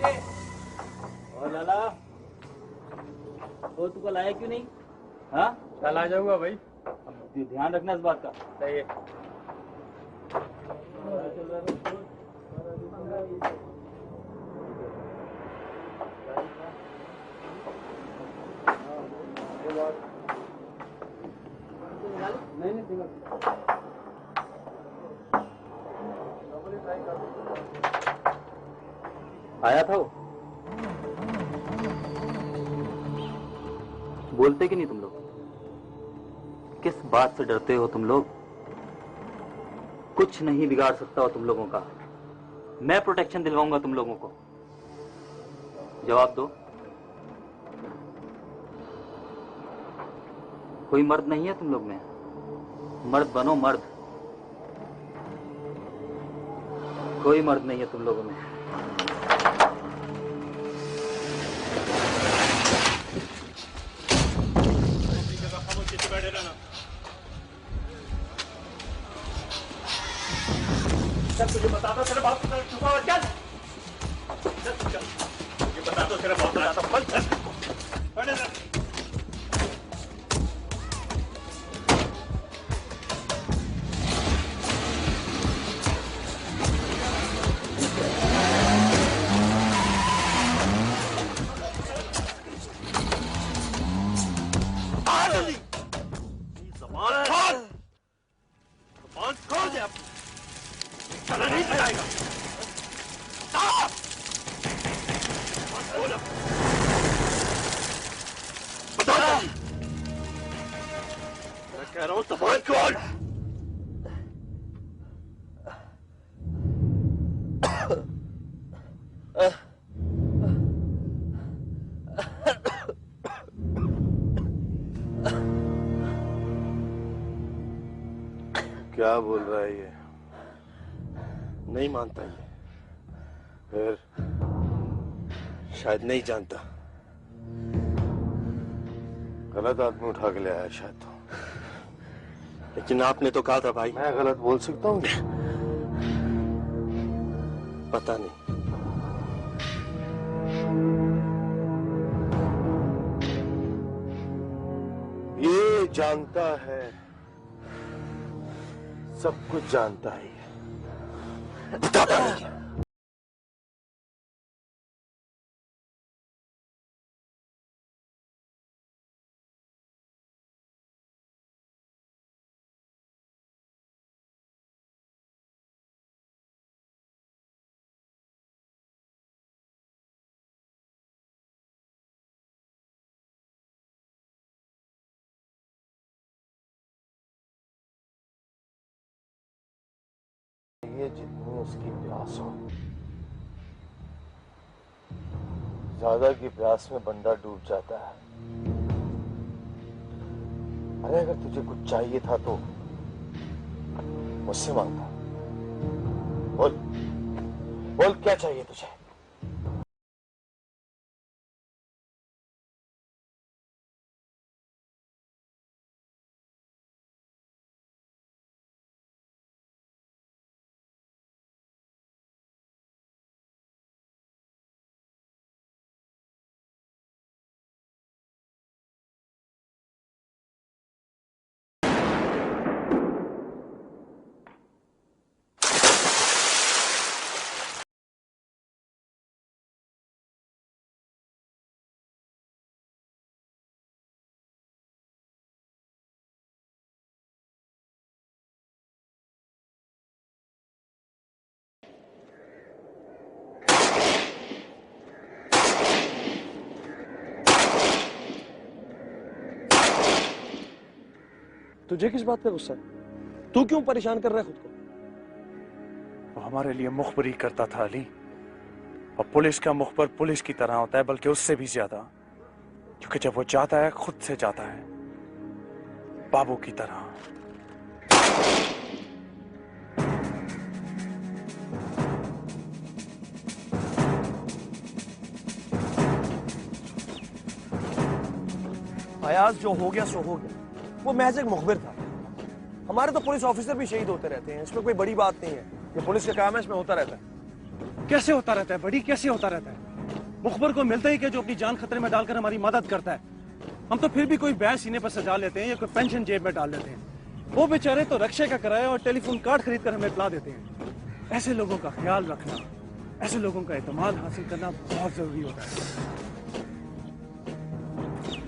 और लाला, तो तू कल आया क्यों नहीं? हाँ, कल आ जाऊंगा भाई। अब ध्यान रखना इस बात का। सही है। आया था वो? बोलते कि नहीं तुम लोग? किस बात से डरते हो तुम लोग? कुछ नहीं बिगाड़ सकता हो तुम लोगों का। मैं प्रोटेक्शन दिलवाऊंगा तुम लोगों को। जवाब दो। कोई मर्द नहीं है तुम लोग में? मर्द बनो, मर्द। कोई मर्द नहीं है तुम लोगों में। बैठे रहना। चल तुझे बता दो तेरे बाप को छुपा हुआ चल ये बता दो तेरे बाप को चल बैठे रह। क्या बोल रहा है ये? नहीं मानता ये। फिर शायद नहीं जानता। गलत आदमी उठा के ले आया शायद तो। लेकिन आपने तो कहा था भाई। मैं गलत बोल सकता हूँ? पता नहीं। ये जानता है, सब कुछ जानता है ये। बताता नहीं। ये जितनी उसकी प्यास हो, ज्यादा की प्यास में बंदा डूब जाता है। अरे अगर तुझे कुछ चाहिए था तो मुझसे मांगता। बोल बोल क्या चाहिए तुझे? तुझे किस बात पे गुस्सा है? तू क्यों परेशान कर रहा है खुद को? वो हमारे लिए मुखबरी करता था अली, और पुलिस का मुखबर पुलिस की तरह होता है, बल्कि उससे भी ज्यादा। क्योंकि जब वो जाता है खुद से जाता है, बाबू की तरह। अयाज जो हो गया सो हो गया। वो महज एक मुखबिर था। हमारे तो पुलिस ऑफिसर भी शहीद होते रहते हैं, इसमें कोई बड़ी बात नहीं है। ये पुलिस का काम है, इसमें होता रहता है। कैसे होता रहता है बड़ी, कैसे होता रहता है? मुखबर को मिलता ही क्या जो अपनी जान खतरे में डालकर हमारी मदद करता है। हम तो फिर भी कोई बैग सीने पर सजा लेते हैं या कोई पेंशन जेब में डाल लेते हैं। वो बेचारे तो रक्षा का किराया और टेलीफोन कार्ड खरीद कर हमें पिला देते हैं। ऐसे लोगों का ख्याल रखना, ऐसे लोगों का एतमाद हासिल करना बहुत जरूरी होता है।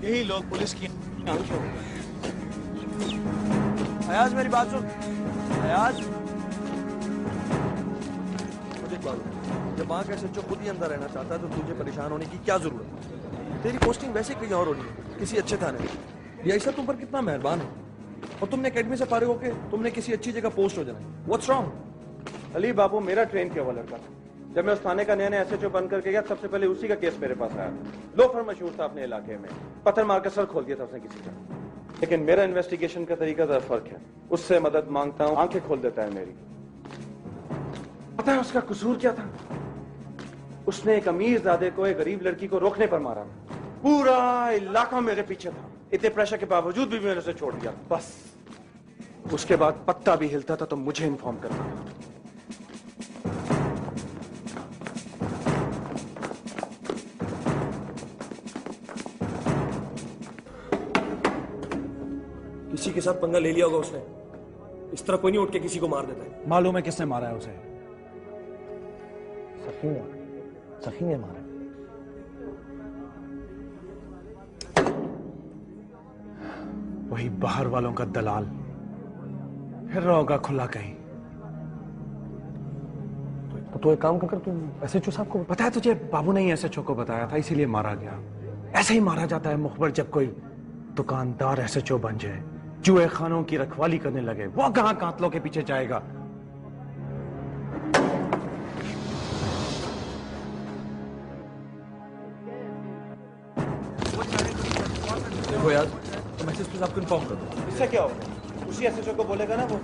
यही लोग पुलिस की आंखें होते हैं। अयाज मेरी बात सुन। अयाज, मुझे एक बात बता, जब वहां का एसएचओ खुद ही अंदर रहना चाहता है तो तुझे परेशान होने की क्या जरूरत है? तेरी पोस्टिंग वैसे कहीं और होनी है, किसी अच्छे थाने में। ये सब तुम पर कितना मेहरबान है, और तुमने एकेडमी से फारिग होके तुमने किसी अच्छी जगह पोस्ट हो जाना है। What's wrong? अली बाबू, मेरा ट्रेन किया हुआ लड़का था। जब मैं उस थाने का नया एसएचओ बन करके गया, सबसे पहले उसी का केस मेरे पास आया। लोफर मशहूर था अपने इलाके में, पत्थर मारकर सर खोल दिया था उसने किसी का। लेकिन मेरा इन्वेस्टिगेशन का तरीका जरा फर्क है। उससे मदद मांगता हूं, आंखें खोल देता है मेरी। पता है उसका कसूर क्या था? उसने एक अमीरजादे को एक गरीब लड़की को रोकने पर मारा। पूरा इलाका मेरे पीछे था। इतने प्रेशर के बावजूद भी मैंने उसे छोड़ दिया। बस उसके बाद पत्ता भी हिलता था तो मुझे इन्फॉर्म करना। किसी के साथ पंगा ले लिया होगा उसने। इस तरह कोई नहीं उठ के किसी को मार देता है। मालूम है किसने मारा है उसे? सखी ने मारा। वही बाहर वालों का दलाल फिर रहा होगा खुला कहीं। तो एक काम कर, तुम एसएचओ साहब को पता है तुझे? बाबू ने ही एसएचओ को बताया था, इसीलिए मारा गया। ऐसे ही मारा जाता है मुखबर जब कोई दुकानदार एसएचओ बन जाए, जुए खानों की रखवाली करने लगे। वो कहां कातलों के पीछे जाएगा? देखो यार, तुम एसएसपी साहब को इन्फॉर्म कर दो। इससे क्या होगा? उसी एसएचओ को बोलेगा ना वो,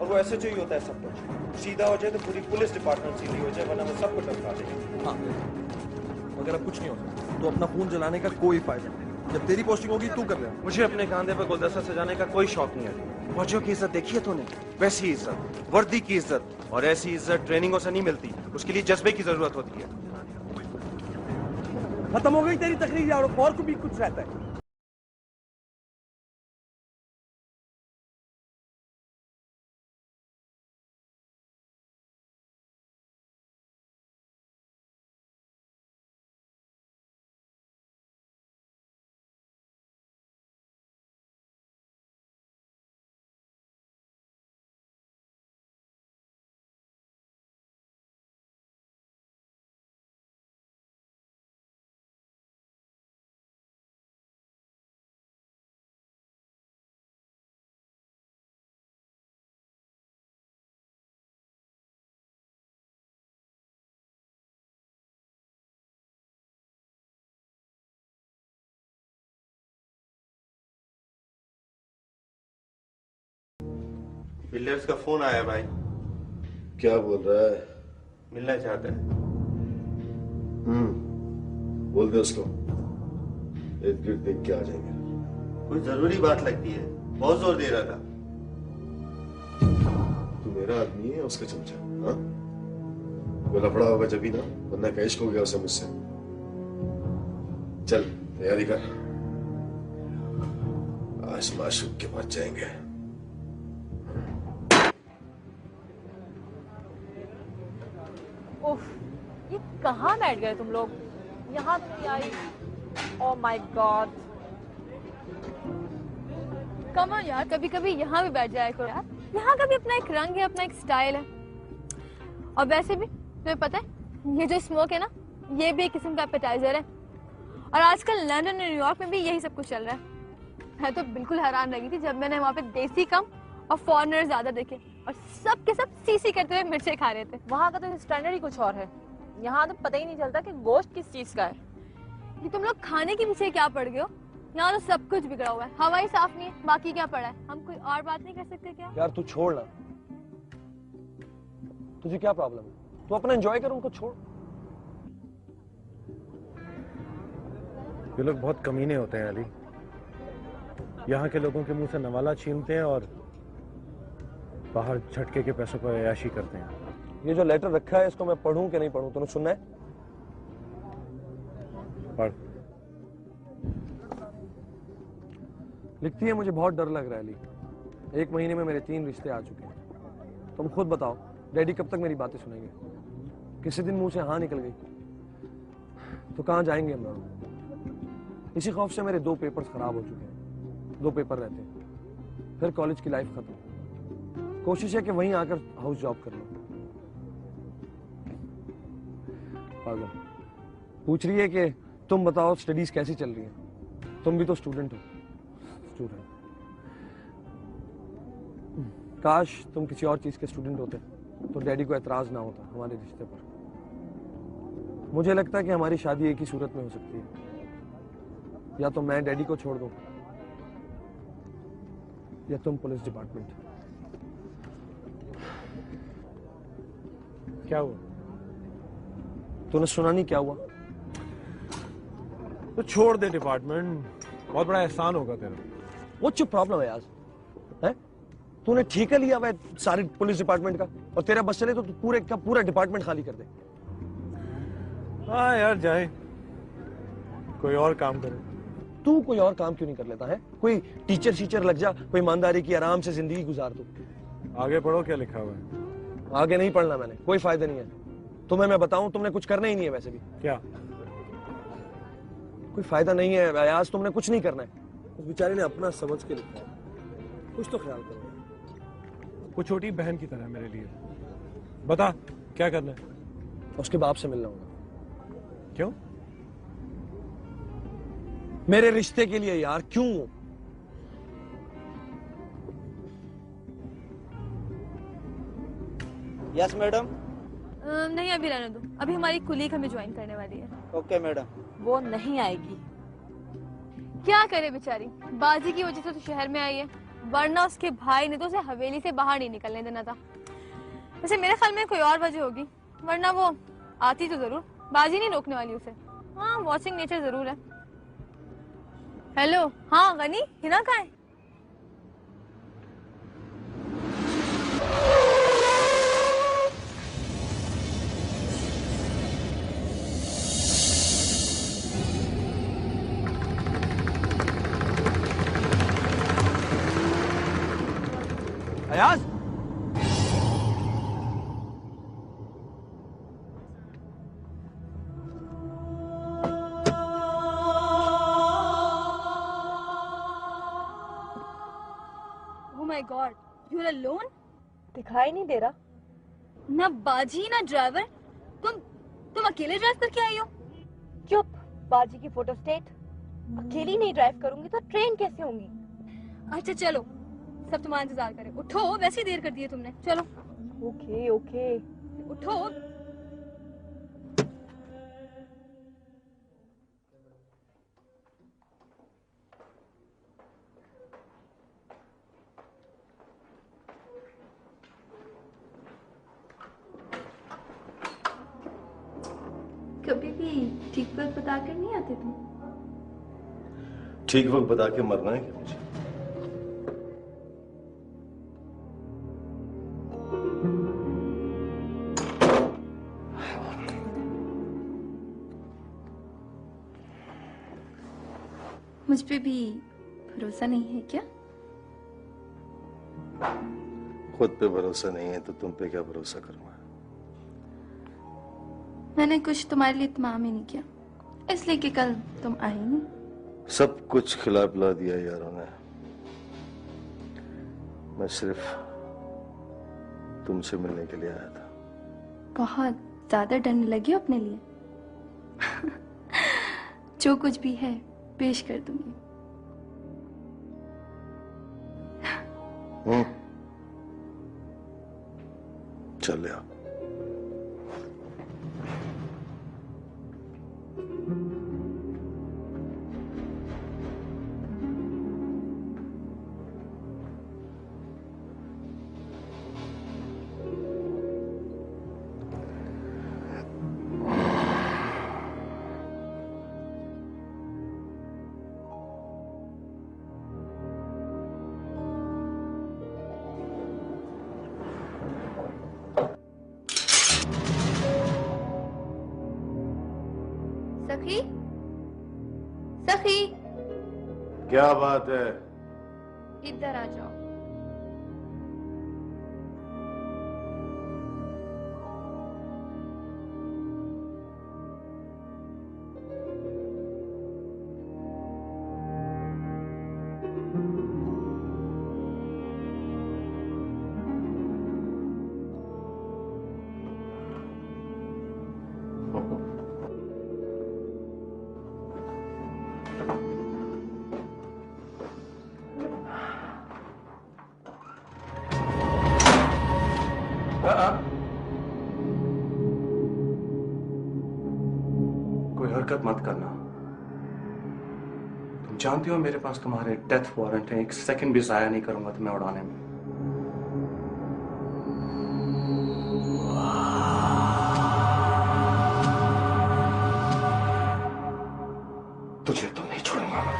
और वो एसएचओ ही होता है सब कुछ। सीधा हो जाए तो पूरी पुलिस डिपार्टमेंट सीधी हो जाए, वरना वो सब कुछ टपका देगा। हाँ, अगर अब कुछ नहीं होता तो अपना खून जलाने का कोई फायदा नहीं। जब तेरी पोस्टिंग होगी तू कर ले। मुझे अपने कांधे पर गुलदस्ता सजाने का कोई शौक नहीं है। फौजियों की इज्जत देखी है तूने? वैसी इज्जत, वर्दी की इज्जत, और ऐसी इज्जत ट्रेनिंगों से नहीं मिलती। उसके लिए जज्बे की जरूरत होती है। खत्म हो गई तेरी तकरीर यार, और को भी कुछ रहता है। बिल्डर्स का फोन आया भाई। क्या बोल रहा है? मिलना चाहता है। बोल दे उसको, इर्द गिर्द देख के आ जाएंगे। कोई जरूरी बात लगती है, बहुत जोर दे रहा था। तू मेरा आदमी है, उसका चमचा? हाँ, वो लफड़ा होगा जब ही ना, वरना का इश्क हो गया उसे मुझसे। चल तैयारी कर, आज माशूक के पास जाएंगे। उफ, ये कहाँ बैठ गए तुम लोग? यहाँ तो नहीं आई। Oh my God. Come on यार, कभी कभी यहाँ भी बैठ जाया करो यार। यहाँ का भी अपना एक रंग है, अपना एक स्टाइल है। और वैसे भी तुम्हें पता है, ये जो स्मोक है ना, ये भी एक किस्म का एपेटाइजर है। और आजकल लंदन और न्यूयॉर्क में भी यही सब कुछ चल रहा है। मैं तो बिल्कुल हैरान रही थी जब मैंने वहाँ पे देसी कम और फॉरेनर ज्यादा देखे, और सब के सब सी करते हुए मिर्चे खा रहे थे। वहाँ का तो स्टैंडर्ड ही कुछ और है। यहाँ तो पता ही नहीं चलता कि गोश्त किस चीज का है। ये तुम लोग खाने के पीछे क्या पड़ गए हो? यहाँ तो सब कुछ बिगड़ा हुआ है। हवा ही साफ नहीं है, बाकी क्या पड़ा है? हम कोई और बात नहीं कर सकते क्या? यार तू छोड़ ना, तुझे क्या प्रॉब्लम है? तू अपना एंजॉय कर, उनको छोड़। ये लोग बहुत कमीने होते हैं अली। यहाँ के लोगों के मुंह से नवाला छीनते हैं और बाहर झटके के पैसों पर अयाशी करते हैं। ये जो लेटर रखा है, इसको मैं पढ़ूं कि नहीं पढ़ूं? तूने सुनना है? पढ़। लिखती है, मुझे बहुत डर लग रहा है अली। 1 महीने में मेरे 3 रिश्ते आ चुके हैं। तुम खुद बताओ, डैडी कब तक मेरी बातें सुनेंगे? किसी दिन मुंह से हाँ निकल गई तो कहाँ जाएंगे हम लोग? इसी खौफ से मेरे 2 पेपर्स खराब हो चुके हैं। 2 पेपर रहते हैं, फिर कॉलेज की लाइफ खत्म। कोशिश है कि वहीं आकर हाउस जॉब कर लो। पागल पूछ रही है कि तुम बताओ स्टडीज कैसी चल रही है? तुम भी तो स्टूडेंट हो। स्टूडेंट, काश तुम किसी और चीज के स्टूडेंट होते तो डैडी को एतराज ना होता हमारे रिश्ते पर। मुझे लगता है कि हमारी शादी एक ही सूरत में हो सकती है, या तो मैं डैडी को छोड़ दूं या तुम पुलिस डिपार्टमेंट। क्या हुआ? तूने सुना नहीं क्या हुआ? तो छोड़ दे डिपार्टमेंट, बहुत बड़ा एहसान होगा तेरा। व्हाट्स योर प्रॉब्लम है यार? हैं? तूने ठेका लिया हुआ है सारी पुलिस डिपार्टमेंट का, और तेरा बस चले तो तू पूरे का पूरा डिपार्टमेंट खाली कर दे। हाँ यार, जाए कोई और काम करे। तू कोई और काम क्यों नहीं कर लेता है? कोई टीचर लग जा, कोई ईमानदारी की आराम से जिंदगी गुजार तू। आगे पढ़ो, क्या लिखा हुआ है? आगे नहीं पढ़ना मैंने, कोई फायदा नहीं है। तुम्हें मैं बताऊं, तुमने कुछ करना ही नहीं है वैसे भी। क्या? कोई फायदा नहीं है अयाज, तुमने कुछ नहीं करना है। उस बेचारे ने अपना समझ के लिखा है, कुछ तो ख्याल करो। वो छोटी बहन की तरह मेरे लिए। बता क्या करना है? उसके बाप से मिलना होगा। क्यों? मेरे रिश्ते के लिए यार, क्यों? Yes madam. नहीं, अभी रहने दो। अभी हमारी कुलीग हमें ज्वाइन करने वाली है। Okay madam. वो नहीं आएगी। क्या करे बेचारी, बाजी की वजह से तो शहर में आई है, वरना उसके भाई ने तो उसे हवेली से बाहर नहीं निकलने देना था। वैसे मेरे ख्याल में कोई और वजह होगी, वरना वो आती तो जरूर। बाजी नहीं रोकने वाली उसे। हाँ, वॉचिंग नेचर जरूर है। हेलो, हाँ गनी, हिना कहाँ है? Ayaz, Oh my God, you're alone? दिखाई नहीं दे रहा। ना बाजी ना ड्राइवर, तुम अकेले ड्राइव करके आई हो? चुप, बाजी की फोटो स्टेट। अकेली नहीं ड्राइव करूंगी तो ट्रेन कैसे होंगी? अच्छा चलो, सब तुम्हारा इंतजार करें। उठो, वैसे ही देर कर दी है तुमने। चलो। ओके ओके, उठो। कभी भी ठीक वक्त बता कर नहीं आते तुम? ठीक वक्त बता के मरना है क्या मुझे? मुझ पे भी भरोसा नहीं है क्या? खुद पे भरोसा नहीं है तो तुम पे क्या भरोसा करूंगा? मैंने कुछ तुम्हारे लिए तमाम ही नहीं किया, इसलिए कि कल तुम आए नहीं। सब कुछ खिला पिला दिया यारों ने। मैं सिर्फ तुमसे मिलने के लिए आया था। बहुत ज्यादा डरने लगी हो अपने लिए। जो कुछ भी है पेश कर दूंगी। चल आओ। सखी, सखी, क्या बात है? इधर आ जाओ। कोई हरकत मत करना। तुम जानती हो मेरे पास तुम्हारे डेथ वारंट है, एक सेकंड भी जाया नहीं करूंगा तुम्हें उड़ाने में। तुझे तो नहीं छोड़ूंगा मैं।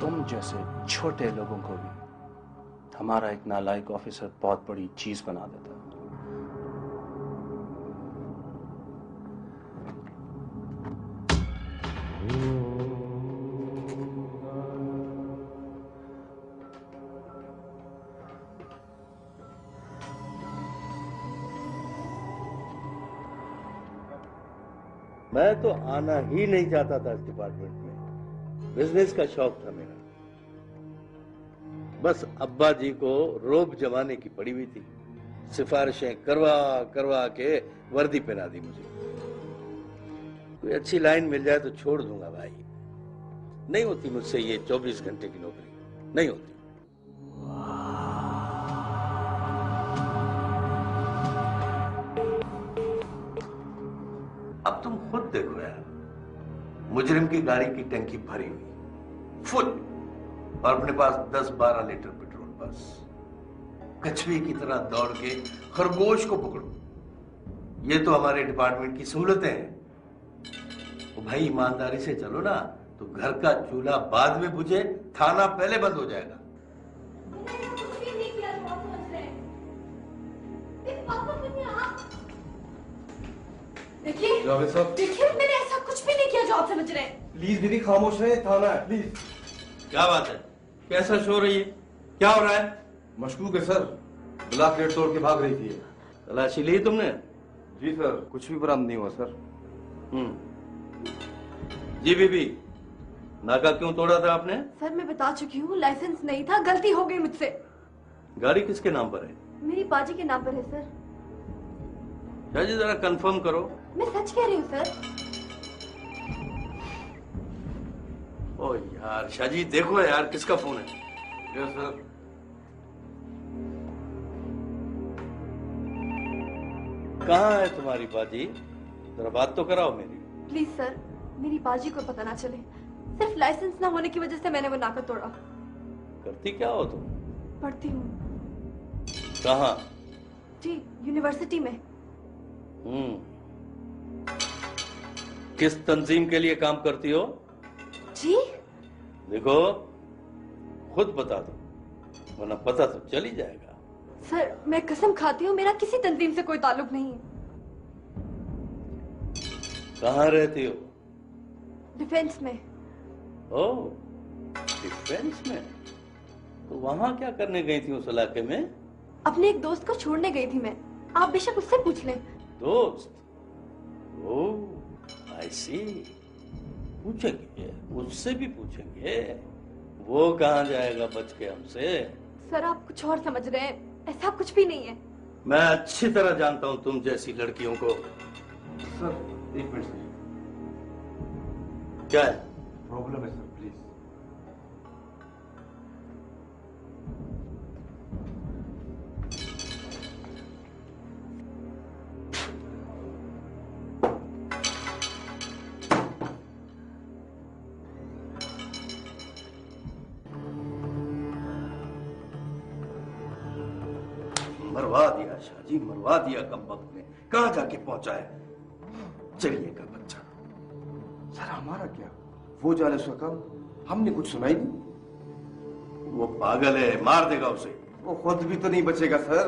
तुम जैसे छोटे लोगों को भी हमारा एक नालायक ऑफिसर बहुत बड़ी चीज बना देता है। मैं तो आना ही नहीं चाहता था इस डिपार्टमेंट में। बिजनेस का शौक था मेरा। बस अब्बा जी को रोब जमाने की पड़ी हुई थी। सिफारिशें करवा करवा के वर्दी पहना दी मुझे। कोई अच्छी लाइन मिल जाए तो छोड़ दूंगा भाई। नहीं होती मुझसे ये 24 घंटे की नौकरी, नहीं होती। अब तुम खुद देखो यार, मुजरिम की गाड़ी की टंकी भरी हुई फुल और अपने पास 10-12 लीटर पेट्रोल बस। कछुए की तरह दौड़ के खरगोश को पकड़ो। ये तो हमारे डिपार्टमेंट की सहूलतें हैं। तो भाई ईमानदारी से चलो ना, तो घर का चूल्हा बाद में बुझे, थाना पहले बंद हो जाएगा। देखिए जावेद साहब, देखिए मैंने ऐसा कुछ भी नहीं किया जो आप समझ रहे हैं। प्लीज दीदी खामोश रहे, थाना है प्लीज। क्या बात है? कैसा शो हो रही है? क्या हो रहा है? मशकूक है सर, ब्लॉक गेट तोड़ के भाग रही थी। तलाशी ली तुमने? जी सर, कुछ भी बरामद नहीं हुआ सर। जी बीबी, नाका क्यों तोड़ा था आपने? सर मैं बता चुकी हूँ, लाइसेंस नहीं था, गलती हो गई मुझसे। गाड़ी किसके नाम पर है? मेरी बाजी के नाम पर है सर। शाजी जरा कंफर्म करो। मैं सच कह रही हूँ सर। ओ यार शाजी, देखो यार किसका फोन है? Yes sir. कहाँ है तुम्हारी बाजी? जरा बात तो कराओ मेरी। प्लीज सर, मेरी बाजी को पता ना चले। सिर्फ लाइसेंस ना होने की वजह से मैंने वो नाका तोड़ा। करती क्या हो तुम? पढ़ती हूँ। कहाँ? जी यूनिवर्सिटी में। किस तंजीम के लिए काम करती हो? जी देखो खुद बता दो, वरना पता तो चल ही जाएगा। सर मैं कसम खाती हूँ, मेरा किसी तंजीम से कोई ताल्लुक नहीं है। कहाँ रहती हो? डिफेंस में। ओह, डिफेंस में? तो वहां क्या करने गई थी उस इलाके में? अपने एक दोस्त को छोड़ने गई थी मैं। आप बेशक उससे पूछ लें। दोस्त? ओह आई सी। पूछेंगे, उससे भी पूछेंगे। वो कहाँ जाएगा बच के हमसे? सर आप कुछ और समझ रहे हैं, ऐसा कुछ भी नहीं है। मैं अच्छी तरह जानता हूँ तुम जैसी लड़कियों को। सर एक मिनट सर। क्या है? प्रॉब्लम है सर, प्लीज। मरवा दिया शाहजी, मरवा दिया कमबख्त ने। कहां जाके पहुंचा है चलिए का बच्चा। सर हमारा क्या, वो जाने उसका काम, हमने कुछ सुनाई नहीं। वो पागल है, मार देगा उसे। वो खुद भी तो नहीं बचेगा सर,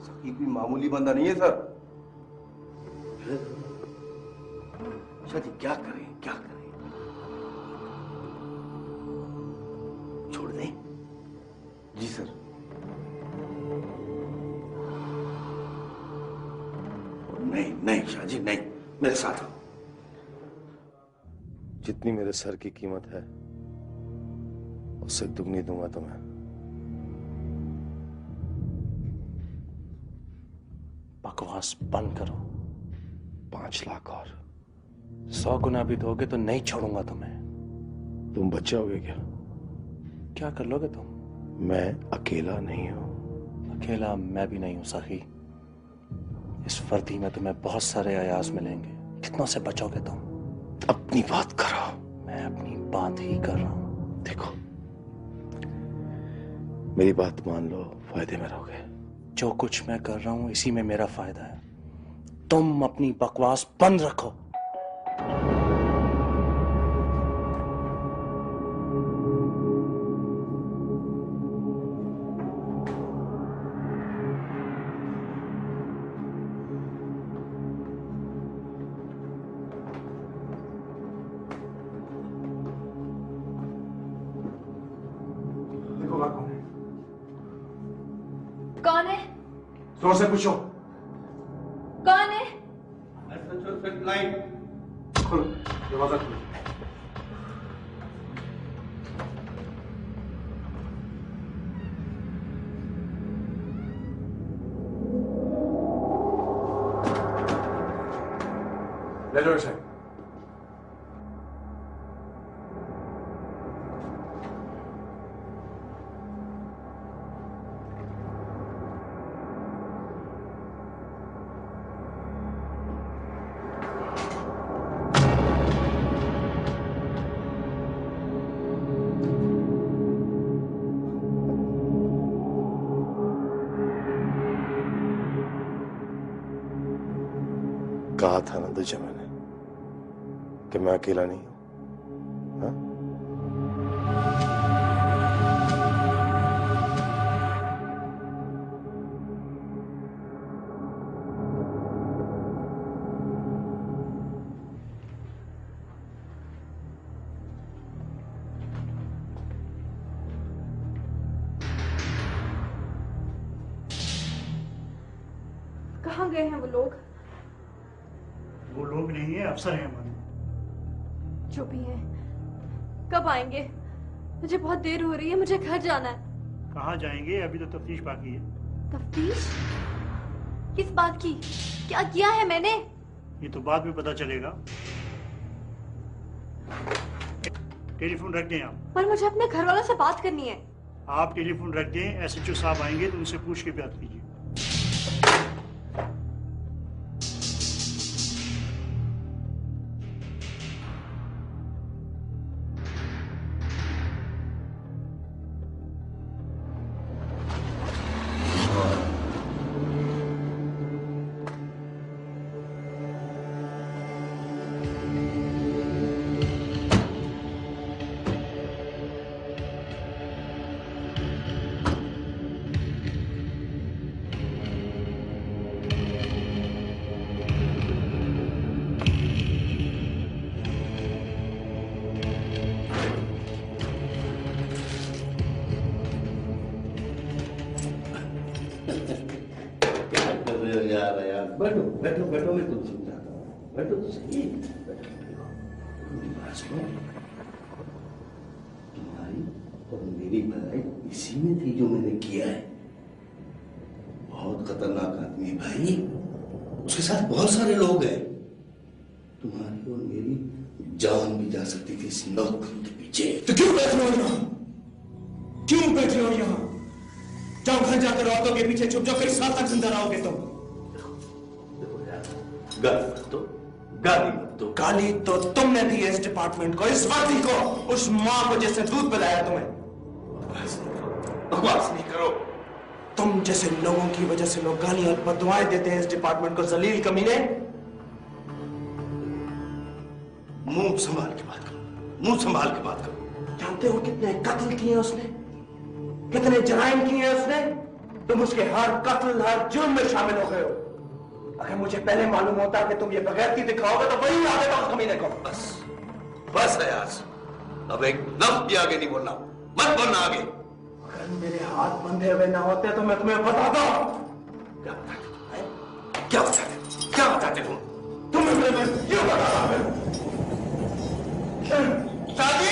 सकी कोई मामूली बंदा नहीं है सर। शादी क्या करें, क्या करें? छोड़ दें? जी सर। नहीं नहीं शाहजी नहीं, मेरे साथ आओ। जितनी मेरे सर की कीमत है उससे दुगनी दूंगा तुम्हें। बकवास बंद करो। 5 लाख और 100 गुना भी दोगे तो नहीं छोड़ूंगा तुम्हें। तुम बच जाओगे क्या? क्या कर लोगे तुम? मैं अकेला नहीं हूं। अकेला मैं भी नहीं हूं सखी। इस वर्दी में तुम्हें बहुत सारे अयाज मिलेंगे, कितनों से बचोगे तुम? अपनी बात करो। मैं अपनी बात ही कर रहा हूं। देखो मेरी बात मान लो, फायदे में रहोगे। जो कुछ मैं कर रहा हूं इसी में मेरा फायदा है। तुम अपनी बकवास बंद रखो। कौन है? जोर से पूछो। कौन है? खोलो दरवाजा खोलो। ले लो इसे। कहा था ना तुझे मैंने कि मैं अकेला नहीं हूं। हाँ? कहाँ गए हैं वो लोग? वो लोग नहीं है, अफसर हैं हमारे। जो भी है, कब आएंगे? मुझे बहुत देर हो रही है, मुझे घर जाना है। कहाँ जाएंगे, अभी तो तफ्तीश बाकी है। तफ्तीश? किस बात की? क्या किया है मैंने? ये तो बाद में पता चलेगा। टेलीफोन रख दें आप। पर मुझे अपने घर वालों से बात करनी है। आप टेलीफोन रख दें, SHO साहब आएंगे तो उनसे पूछ के बात कीजिए। बैठो बैठो बैठो, मैं तुम समझाता हूँ। बैठो तो सही। तुम्हारी और मेरी भलाई इसी में थी जो मैंने किया है। बहुत खतरनाक आदमी भाई, उसके साथ बहुत सारे लोग हैं। तुम्हारी और मेरी जान भी जा सकती थी इस नौकरी के पीछे। तो क्यों बैठ रहे हो यहाँ? क्यों बैठ रहे हो यहाँ? जाओ घर जाकर औरतों के पीछे छुप जाओ, कई साल तक जिंदा रहोगे तुम। गाली मत दो, गाली मत दो। गाली तो तुमने दी है इस डिपार्टमेंट को, इस वर्दी को, उस माँ को जिसने दूध पिलाया तुम्हें। बकवास नहीं करो। तुम जैसे लोगों की वजह से लोग गालियां और बददुआएं देते हैं इस डिपार्टमेंट को, जलील कमीने। मुंह संभाल के बात करो, मुंह संभाल के बात करो। जानते हो कितने कत्ल किए उसने, कितने जराइम किए हैं उसने? तुम उसके हर कत्ल, हर जुर्म में शामिल हो गए हो। अगर मुझे पहले मालूम होता कि तुम ये बगैरती दिखाओगे तो वही आ देता उस कमीने को। बस बस अयाज, अब एक लफ्ज भी आगे नहीं बोलना, मत बोलना आगे। अगर मेरे हाथ बंधे हुए ना होते तो मैं तुम्हें बताता। क्या बताते, क्या बताते, क्या बताते तुम्हें मैं क्यों बता रहा हूं? शादी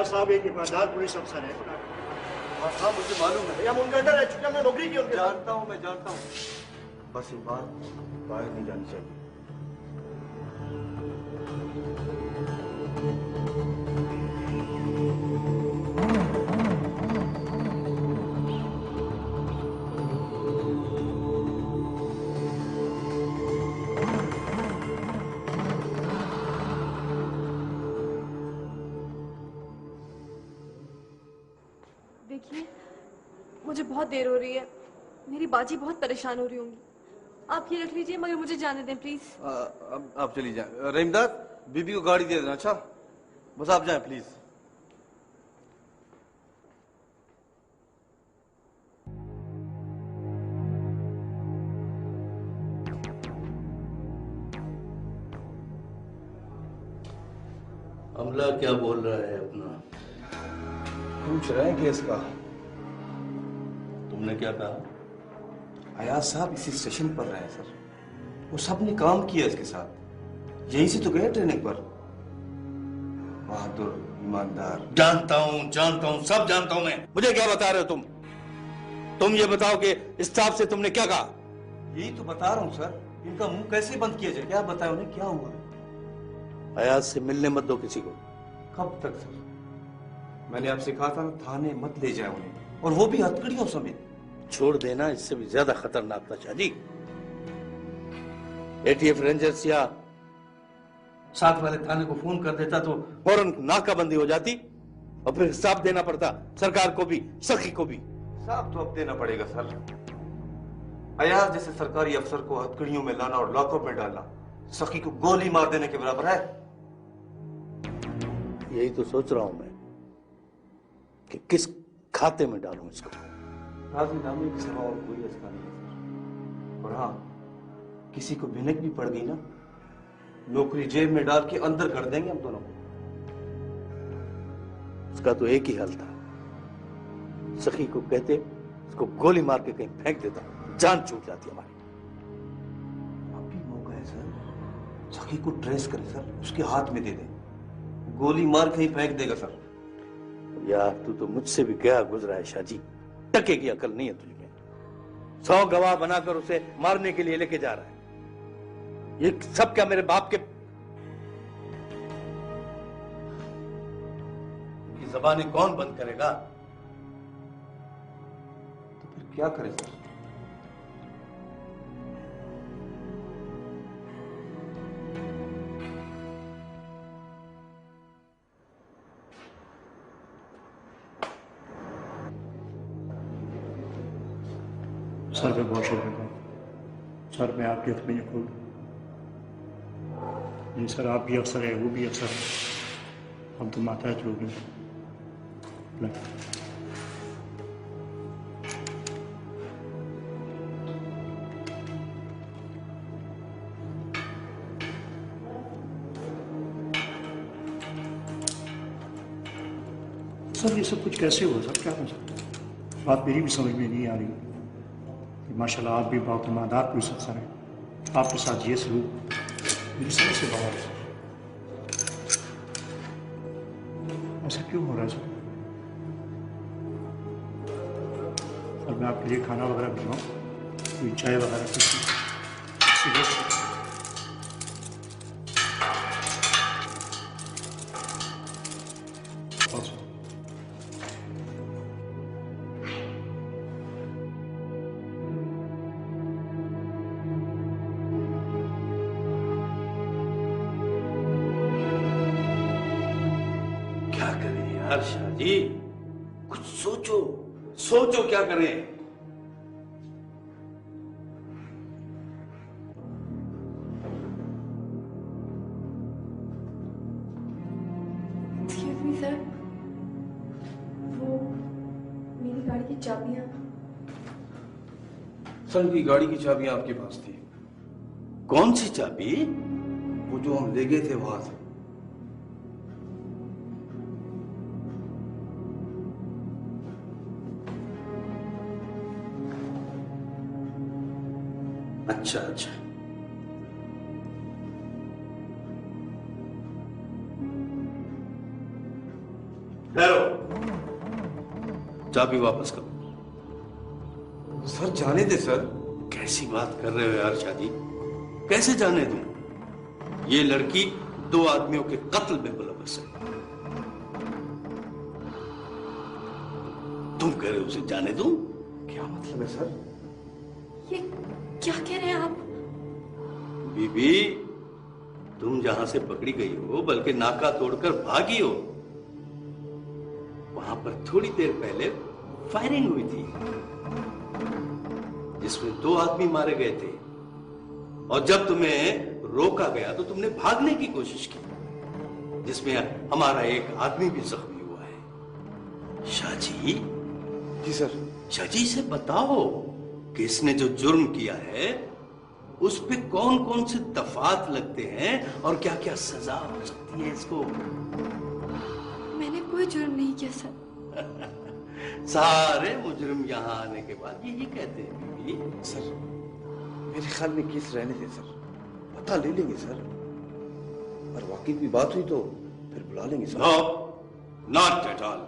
साहब एक ईमानदार पुलिस अफसर है। हाँ साहब मुझे मालूम है, हम उनके अंदर रह चुके, हमने नौकरी की उनके। जानता हूँ, मैं जानता हूँ। बस ये बात बाहर नहीं जानी चाहिए। देखिए, मुझे बहुत देर हो रही है, मेरी बाजी बहुत परेशान हो रही होंगी। आप ये रख लीजिए, मगर मुझे जाने दें प्लीज। अब आप चली जाए। रहीमदार, बीबी को गाड़ी दे देना। अच्छा, बस आप जाएं प्लीज। अमला क्या बोल रहा है अपना? पूछ रहे हैं केस का। तुमने क्या कहा? अयाज साहब इसी स्टेशन पर रहे सर, वो सब ने काम किया इसके साथ, यहीं से तो गए ट्रेनिंग पर। बहादुर, ईमानदार। जानता हूं, सब जानता हूं मैं। मुझे क्या बता रहे हो तुम ये बताओ कि स्टाफ से तुमने क्या कहा? यही तो बता रहा हूं सर, इनका मुंह कैसे बंद किया जाए? क्या बताया उन्हें, क्या हुआ? अयाज से मिलने मत दो किसी को। कब तक सर? मैंने आपसे कहा था ना, थाने मत ले जाए उन्हें, और वो भी हथकड़ियों समेत। छोड़ देना, इससे भी ज्यादा खतरनाक था शादी। एटीएफ रेंजर्स या साथ वाले थाने को फोन कर देता तो फौरन नाकाबंदी हो जाती, और फिर हिसाब देना पड़ता सरकार को भी, सखी को भी। हिसाब तो अब देना पड़ेगा सर। अयाज जैसे सरकारी अफसर को हथकड़ियों में लाना और लॉकअप में डालना सखी को गोली मार देने के बराबर है। यही तो सोच रहा हूं मैं कि किस खाते में डालूं इसको। राजीनामे के सिवा और कोई रास्ता नहीं है सर। और हाँ, किसी को भिनक भी पड़ गई ना, नौकरी जेब में डाल के अंदर कर देंगे हम दोनों को। उसका तो एक ही हल था, सखी को कहते उसको गोली मार के कहीं फेंक देता, जान छूट जाती हमारी। अब भी मौका है सर, सखी को ट्रेस करें सर, उसके हाथ में दे दें, गोली मार कहीं फेंक देगा सर। यार तू तो मुझसे भी गया गुजरा है शाजी, टके की अकल नहीं है तुझमें। 100 गवाह बनाकर उसे मारने के लिए लेके जा रहा है। ये सब क्या मेरे बाप के जबानें कौन बंद करेगा? तो फिर क्या करें सर? सर पे बहुत शुक्रिया सर, मैं आपके हाथ में ये खोल नहीं सर, आप भी अफसर है, वो भी अफसर है, हम तो माताहत लोग हैं। सर ये सब कुछ कैसे हुआ सर, क्या कर सकते हैं? बात मेरी भी समझ में नहीं आ रही कि माशाल्लाह आप भी बहुत ईमानदार पुलिस अफसर हैं, आपके साथ ये सलूक मेरी समझ से बाहर है। ऐसा क्यों हो रहा है सर? और मैं आपके लिए खाना वगैरह बनवाऊँ, कोई चाय वगैरह कुछ सिगरेट? यार शादी, कुछ सोचो, सोचो क्या करें। Excuse me, sir. वो मेरी गाड़ी की चाबियां। सर की गाड़ी की चाबियां आपके पास थी। कौन सी चाबी? वो जो हम ले गए थे वहां से। अच्छा अच्छा, ठहरो, चाबी वापस करो। सर जाने दे सर। कैसी बात कर रहे हो यार शादी, कैसे जाने दूं? ये लड़की 2 आदमियों के कत्ल में मुलव्वस है। तुम कह रहे हो उसे जाने दूं? क्या मतलब है सर? ये क्या कह रहे हैं आप? बीबी, तुम जहां से पकड़ी गई हो, बल्कि नाका तोड़कर भागी हो, वहां पर थोड़ी देर पहले फायरिंग हुई थी जिसमें 2 आदमी मारे गए थे, और जब तुम्हें रोका गया तो तुमने भागने की कोशिश की जिसमें हमारा एक आदमी भी जख्मी हुआ है। शाहजी। जी सर। शाहजी से बताओ कि इसने जो जुर्म किया है उस पे कौन कौन से दफात लगते हैं और क्या क्या सजा हो सकती है इसको। मैंने कोई जुर्म नहीं किया सर। सारे मुजरिम यहाँ आने के बाद यही कहते हैं बीबी। सर मेरे ख्याल में केस रहने दे सर, पता ले लेंगे सर, और वाकई की बात हुई तो फिर बुला लेंगे sir. No, not at all.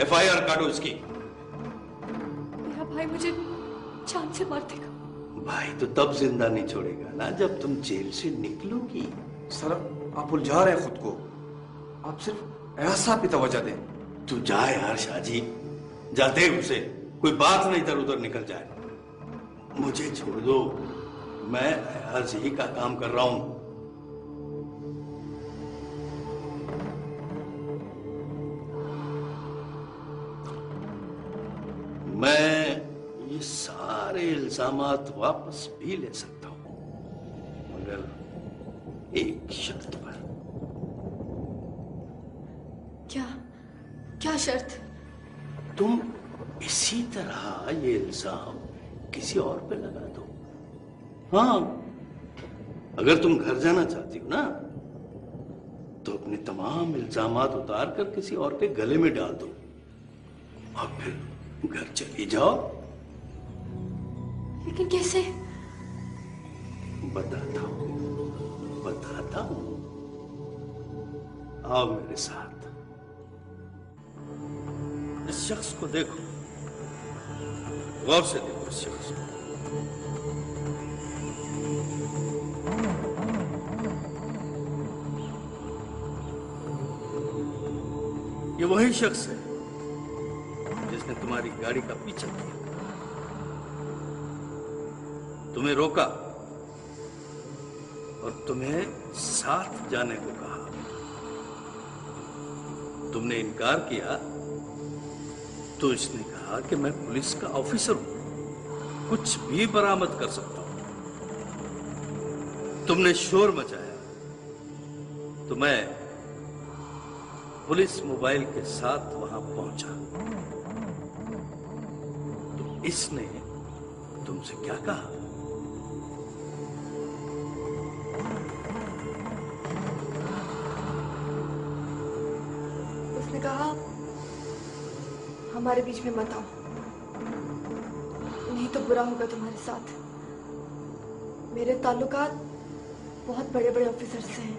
FIR काटो इसकी। मेरा भाई मुझे जान से मार देगा। भाई तो तब जिंदा नहीं छोड़ेगा ना जब तुम जेल से निकलोगी। सर आप उलझा रहे हैं खुद को, आप सिर्फ एहसास पे तवज्जो दें। तू जा यार शाहजी, जाते उसे कोई बात नहीं इधर उधर निकल जाए। मुझे छोड़ दो, मैं आज ही का काम कर रहा हूं। मैं ये सारे इल्जामात वापस भी ले सकता हूं, मगर एक शर्त पर। क्या शर्त? तुम इसी तरह ये इल्जाम किसी और पे लगा दो। हाँ, अगर तुम घर जाना चाहती हो ना तो अपने तमाम इल्जामात उतार कर किसी और के गले में डाल दो और फिर घर चली जाओ। लेकिन कैसे? बताता हूं, आओ मेरे साथ। इस शख्स को देखो, गौर से देखो इस शख्स को। ये वही शख्स है जिसने तुम्हारी गाड़ी का पीछा किया, तुम्हें रोका और तुम्हें साथ जाने को कहा। तुमने इनकार किया तो इसने कहा कि मैं पुलिस का ऑफिसर हूं, कुछ भी बरामद कर सकता हूं। तुमने शोर मचाया तो मैं पुलिस मोबाइल के साथ वहां पहुंचा। तो इसने तुमसे क्या कहा? उसने कहा हमारे बीच में मत आओ, नहीं तो बुरा होगा तुम्हारे साथ। मेरे ताल्लुकात बहुत बड़े बड़े ऑफिसर से हैं।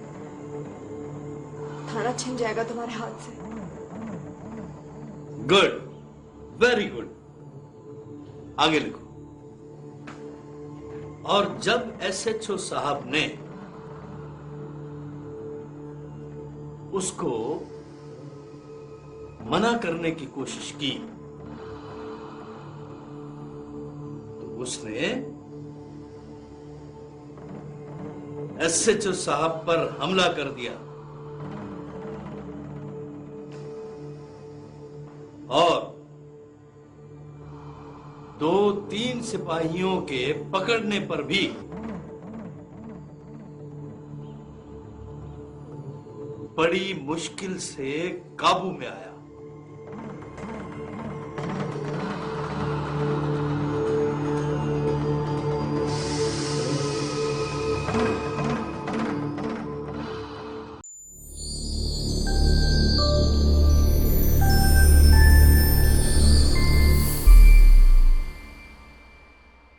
थाना छिन जाएगा तुम्हारे हाथ से। Good, very good. आगे लिखो। और जब एसएचओ साहब ने उसको मना करने की कोशिश की तो उसने एसएचओ साहब पर हमला कर दिया और 2-3 सिपाहियों के पकड़ने पर भी बड़ी मुश्किल से काबू में आया।